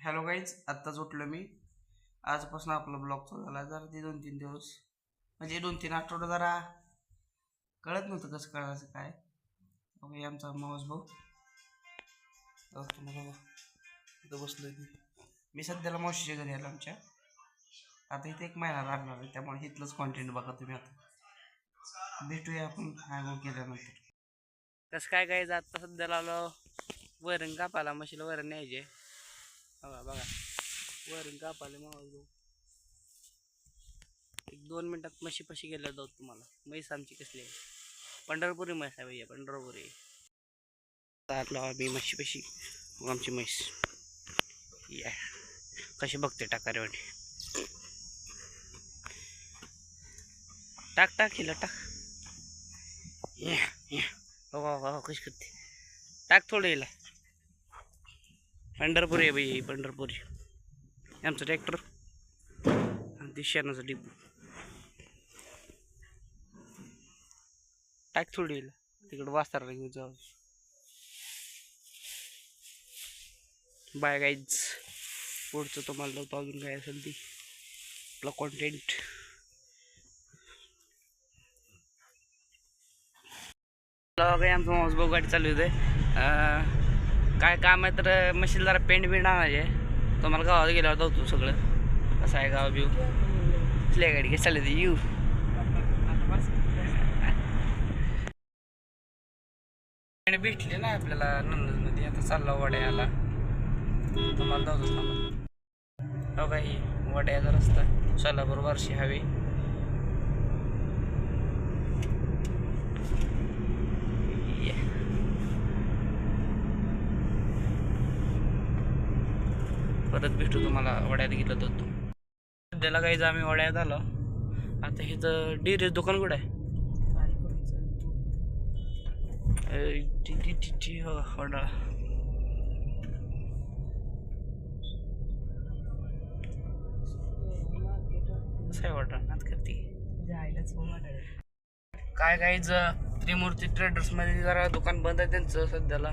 Hello guys, आत्ताच उठलो मी. आजपासून आपला ब्लॉग चालू झाला. जरा ते 2-3 दिवस म्हणजे 2-3 आठवडे जरा कळत नव्हतं कसं करायचं काय. हे आमचा मावस भाऊ तुम्हाला इथं बसलो. मी सध्याला मावशीच्या घरी आलो आमच्या. आता इथे 1 महिना लागणार आहे, त्यामुळे इथलंच कॉन्टेंट बघा तुम्ही. आता भेटूया आपण आगो केल्यानंतर. कसं काय गाईज, आत्ता सध्याला आलो वरण कापायला. म्हशीला वरण न्यायचे. बघा बघा वरण कापाले मावस भाऊ. 1-2 मिनिटात म्हशीपाशी गेल्या जाऊ. तुम्हाला म्हैस आमची कसली आहे, पंढरपुरी म्हैस आहे भैया, पंढरपुरी. आलो आम्ही म्हशीपाशी. आमची म्हैस या कशी बघते टाकारेवाडी. टाक टाक हिला टाक. हो कशी करते, टाक थोडं हिला. पंढरपुरी आहे बाई, पंढरपुरी. आमचं ट्रॅक्टर आणि शेणाचं डिपो. टाक थोडी हिला, तिकडं वास्तारा घेऊन जाऊ. बाय गाईज, पुढचं तुम्हाला लावतो अजून काय असेल ती आपला कॉन्टेंट. काही आमचं माऊस भाऊ गाडी चालू होते. काय काम आहे तर मशीन जरा पेंट बिंट आणायचे. तुम्हाला गावात गेल्यावर जाऊ सगळं कसं आहे गाव बिव. कुठल्या गाडी कशी चालली ती यू भेटली ना आपल्याला नंदनमध्ये. आता चालला वड्याला. तुम्हाला जाऊच थांबा. हो काही वड्याचा रस्ता सोलापूर वर्षी हवी. परत भेटू तुम्हाला वड्यात गेलो होतो. सध्याला काही आम्ही वड्यात आलो. आता इथं डेअरी दुकान कुठं आहे? वडा वडा नात करते काय काहीच. त्रिमूर्ती ट्रेडर्स मध्ये जरा दुकान बंद आहे त्यांचं सध्याला.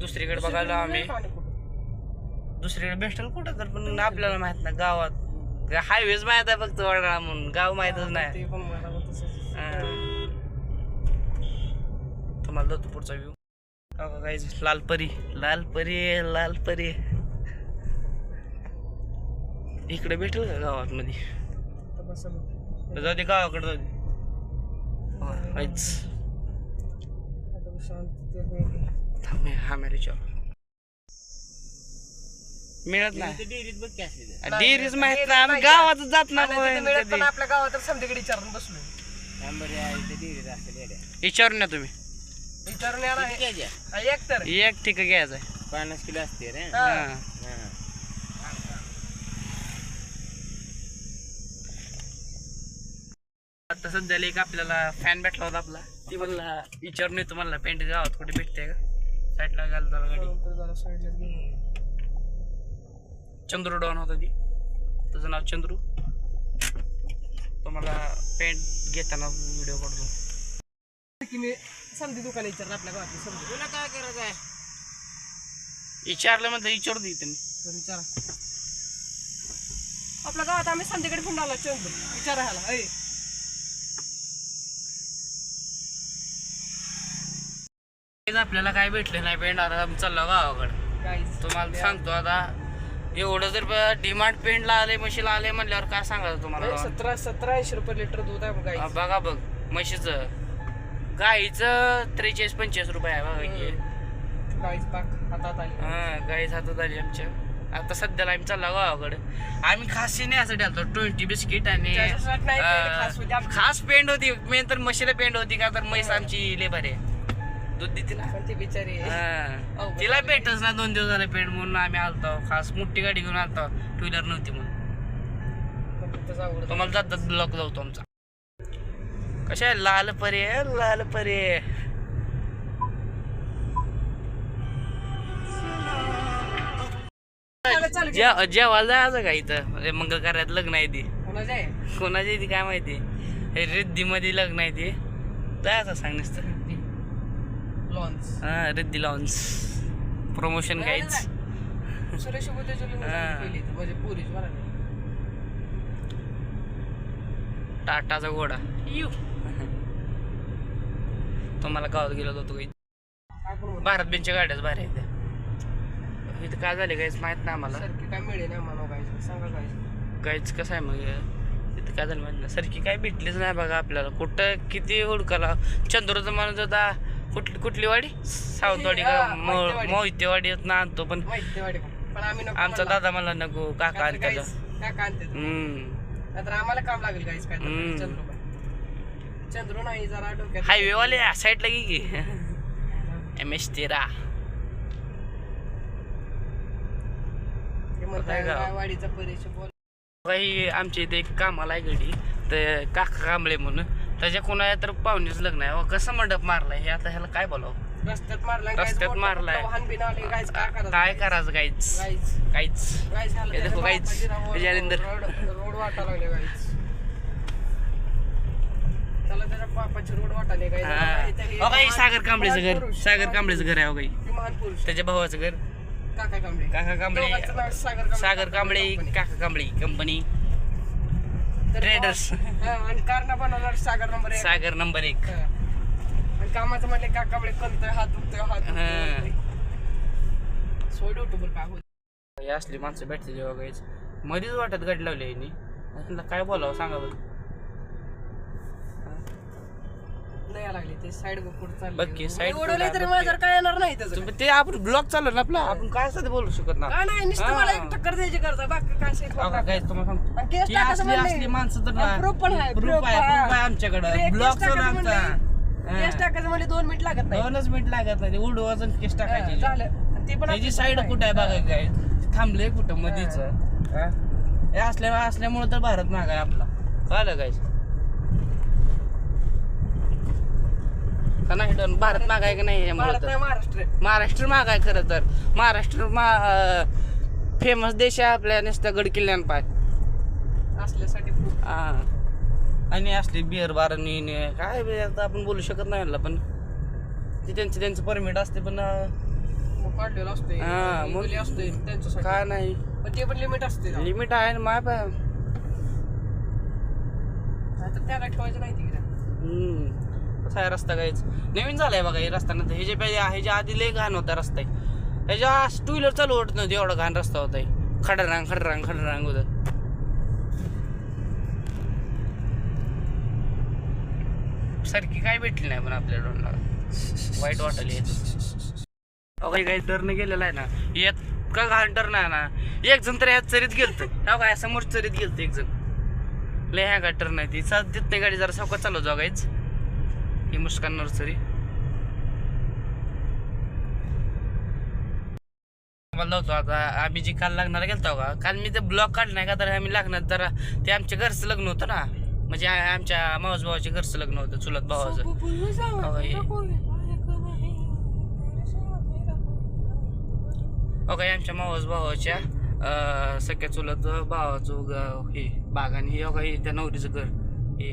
दुसरीकडे बघायला आम्ही. दुसरीकडे भेटेल कुठं तर, पण आपल्याला माहित नाही. गावात हायवेज माहित आहे फक्त वडाळा म्हणून, गाव माहितच नाही. तुम्हाला जातो पुढचा व्ह्यू. काही लालपरी लालपरी लालपरी इकडे भेटेल का गावात मध्ये? जाऊ दे गावाकडे जाऊ दे. मिळत नाही डेअरीज माहित नाही. आम्ही गावात जात नाही. आपल्या गावात समजेकडे विचारून बसलो. विचारून या तुम्ही. विचारून एक ठीक घ्यायचं आहे. 50 किलो असते रे. आता सध्याला एक आपल्याला फॅन भेटला होता आपला. ती म्हणला विचारून येतो म्हणला पेंट गावात कुठे भेटते का. साईडला घाल जरा गाडी. चंद्रू डॉन होता ती, त्याचं नाव चंद्रू. तुम्हाला पेंट घेताना व्हिडिओ काढतो की मी समधी दुकान विचारलं आपल्या गावात. समधी तुला काय करायचं आहे? विचारलं म्हणतं विचारू दे त्यांनी. विचारा आपल्या गावात. आम्ही संध्याकडे फोन लावला चंद्र विचारायला. आपल्याला काय भेटले नाही पेंट. आता चाललो गावाकडे. तुम्हाला सांगतो आता एवढं जर डिमांड पेंटला आले म्हशीला आले म्हणल्यावर काय सांगायचं तुम्हाला. 1780 रुपये लिटर दूध आहे बघा बघ. म्हशीचं गाईचं 43-45 रुपये आहे बघा. गाईच पाक हातात आली. गाईच हातात आली आमच्या. आता सध्याला आम्ही चालला गावाकडे. आम्ही खास यासाठी आलतो 20 बिस्किट आणि खास पेंट होती. मेन तर म्हशीला पेंट होती का तर म्हैस आमची लेबर आहे, दूध देते ना ती बिचारी. तिला भेटच ना 2 दिवस झाले पेंट म्हणून आम्ही आलतो. खास मोठी गाडी घेऊन आलतो, 2 व्हीलर नव्हती म्हणून. तुम्हाला जातात ब्लॉक जाऊतो आमचा. कशा आहे लाल परी लाल परी. जेवायला जायचं का इथं? मंगल कार्यात लग्न आहे ती. कोणाची ती काय माहिती. रिद्धी मध्ये लग्न आहे ती. जायचं सांग नसतं. लॉन्स. रिद्धी लॉन्स प्रमोशन काहीच. सुरेश बोलते पहिली म्हणजे पुरीच मला टाटाचा घोडा तुम्हाला गावात गेलो होतो काही भारत बेंचच्या गाड्याच भारी आहेत त्या. इथं काय झाले काहीच माहित नाही आम्हाला. सारखी काय मिळेल ना मला काय सांगा काय काहीच कसं आहे मग इथं काय झालं माहित नाही. सारखी काय भेटलीच नाही बघा आपल्याला. कुठं किती हुडकाला. चंद्रोचं माणूस होता कुठली वाडी सावंतवाडी का मोहितेवाडी ना आणतो पण माहिती वाटे पण आम्ही नको आमचा दादा मला नको काका आणि त्याला काका आणते नंतर आम्हाला काम लागेल काहीच काय चंद्रू नाही जरा डोक्यात हायवे वाले साईडला की MS 13 वाडीचा परिचय बोल काही आमच्या इथे एक कामाला आहे गडी तर काका कांबळे म्हणून त्याच्या कोणा तर पाहुणेच लग्न आहे. कसं मंडप मारलाय हे आता ह्याला काय बोलावं. रस्त्यात मारलाय वाहन बिन आले काय करायचं काहीच हे देखो काहीच त्याच्यानंतर रोड वाटा लागले गाईच त्याला त्याच्या पापाचे रोड वाटाले काही सागर कांबळेचं घर आहे हो काही महान पुरुष त्याच्या भावाचं घर काका कांबळे सागर कांबळे काका कांबळे कंपनी ट्रेडर्स आणि कारना बनवणार सागर नंबर 1 आणि कामाचं म्हणले काका कांबळे कंतोय हात दुखतोय सोड युट्यूबर काय होत हे असली माणसं भेटते जेव्हा काहीच मध्येच वाटत गाडी लावली यांनी त्यांना काय बोलावं सांगा बरं. नाही लागले ते साईड पुढे चालले बघ की साईड उडवले तरी मला जर काय येणार नाही त्याचं ते आपण ब्लॉग चालू ना आपला आपण काय असं बोलू शकत ना. काय नाही नुसतं मला एक टक्कर द्यायची करता बाकी काय काय तुम्हाला सांगतो आणि केस टाकायचं असली म्हणले. माणसं तर आणि proof पण आहे, proof proof आहे आहे. आमच्याकडे केस ब्लॉग चालू टाकायचं आमचा म्हणले. केस टाकायचं म्हणजे 2 मिनिट लागत नाही 2च मिनिट लागत नाही उडवाजून केस टाकायची झालं आणि ते पण त्याची साईड कुठं आहे बघा काय थांबले कुठं मधीच हे असल्यामुळे तर भारत माग आहे आपला कळलं काय का नाही डन भारत माग आहे का नाही महाराष्ट्र माग आहे खरं तर महाराष्ट्र फेमस देश आहे आपल्या नुसत्या गड किल्ल्यांपाय असल्यासाठी हा आणि असले बिअर बारणी काय आता आपण बोलू शकत नाही म्हणलं पण ते त्यांचं परमिट असते पण काढलेलं असते हा, मग असते त्यांच्यासाठी काय नाही पण ते पण लिमिट असते लिमिट आहे ना माय पाय आता त्याला ठेवायचं नाही तिकडे कसा आहे रस्ता काहीच नवीन झालाय बघा हे रस्ता नंतर ह्याच्या आधी लय घाण होता रस्ता ह्याच्या 2 व्हीलर चालू होत नव्हती एवढा घाण रस्ता होता खडरांग होत. सारखी काय भेटली नाही पण आपल्या रोडला वाईट वाटलं येत काही टर्न गेलेला आहे ना यात का घाण टर्न आहे ना एक जण तर यात चरीत गेलत काय समोर चरीत गेलत एक जण लय ह्या काय टर्न आहे ती देत नाही गाडी जरा सावकाश चालू जाऊ गाईच ही मुस्कान नर्सरी मला होतो आता आम्ही जी काल लागणार गेलतो का काल मी ते ब्लॉग काढला नाही का तर आम्ही लागणार जरा ते आमच्या घरचं लग्न होतं ना म्हणजे आमच्या मावस भावाच्या घरचं लग्न होतं चुलत भावाचं ओके आमच्या मावस भावाच्या सगळ्या चुलत भावाचं हे बाग आणि हे बघा त्या नवरीचं घर हे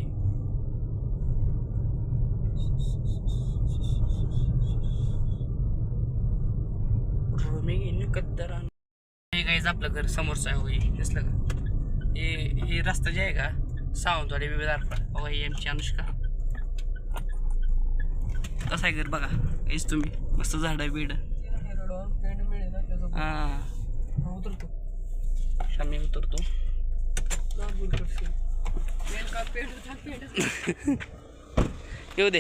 हे काहीच आपलं घर समोरचं आहे होई दिसलं का हे रस्ता जे आहे का सावंतवाडी विविधारपड बघा ही आमची अनुष्का कसं आहे घर बघा हेच तुम्ही मस्त झाडं बीड हा मी उतरतो येऊ दे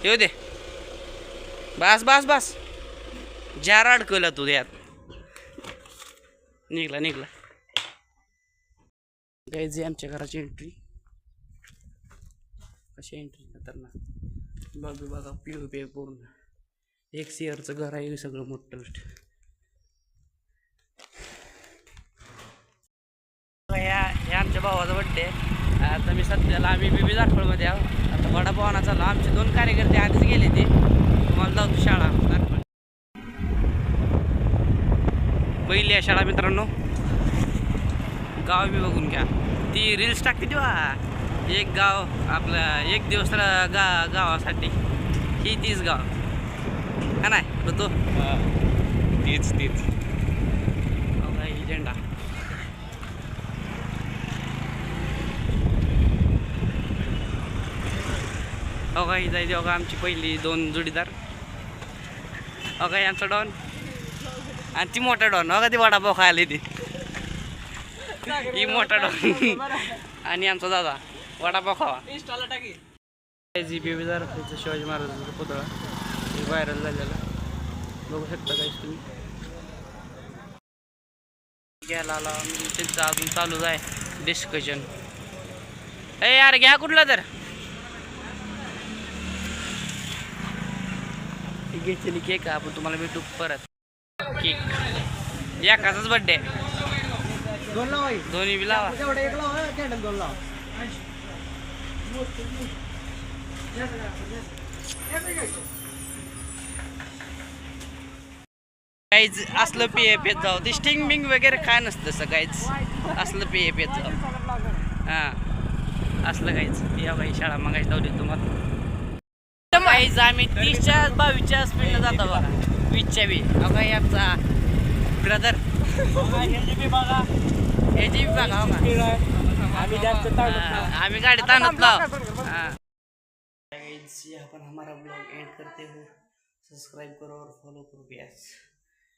येऊ दे बस जार अडकवला तू यात निघला गाईज आमच्या घराची एंट्री कशी एंट्री खतरनाक बघा पी पूर्ण 1 सीआरचं घर आहे सगळं मोठं हे आमच्या भावाचा बड्डे आता मी सध्याला आम्ही बीबी दारफळमध्ये आहोत आता वडापावना चालू आमचे 2 कार्यकर्ते आधीच गेले ते तुम्हाला जाऊ शाळा दारफळ पहिली आहे शाळा मित्रांनो गाव बी बघून घ्या ती रील्स टाकते तेव्हा एक गाव आपलं एक दिवस गावासाठी ही 30 गाव का नाही ऋतू तीच ही झेंडा हो का ही जायची बघा आमची पहिली 2 जोडीदार हो का यांचा डॉन आणि ती मोठा डॉन हो का ती वडापाव खायला ती ही मोठा डॉन आणि आमचा दादा वडापाव खावा इंस्टाला टाकी जी बेबीदार शिवाजी महाराजांचा पुतळा व्हायरल झालेला बघू शकता काहीच तुम्ही घ्यायला आला त्यांचं अजून चालूच आहे डिस्कशन ए यार घ्या कुठला तर घेतलेली केक आपण तुम्हाला भेटू परत केक एकाचाच बड्डे दोन्ही बी लावा काहीच असलं पेय पेत जाऊ ते स्टिंग बिंग वगैरे काय नसतं असं काहीच असलं पेय पेत जाऊ हां असलं काहीच या बाई शाळा मागायची लावली तुम्हाला काहीच आम्ही 30च्या 22च्या स्पीडनं जातो बघा 20च्या बी बघा आमचा ब्रदर हे जी बघा आम्ही गाडी ताणत लाव आपण हमारा ब्लॉग एंड करते हो सब्सक्राइब करो और फॉलो करो प्यास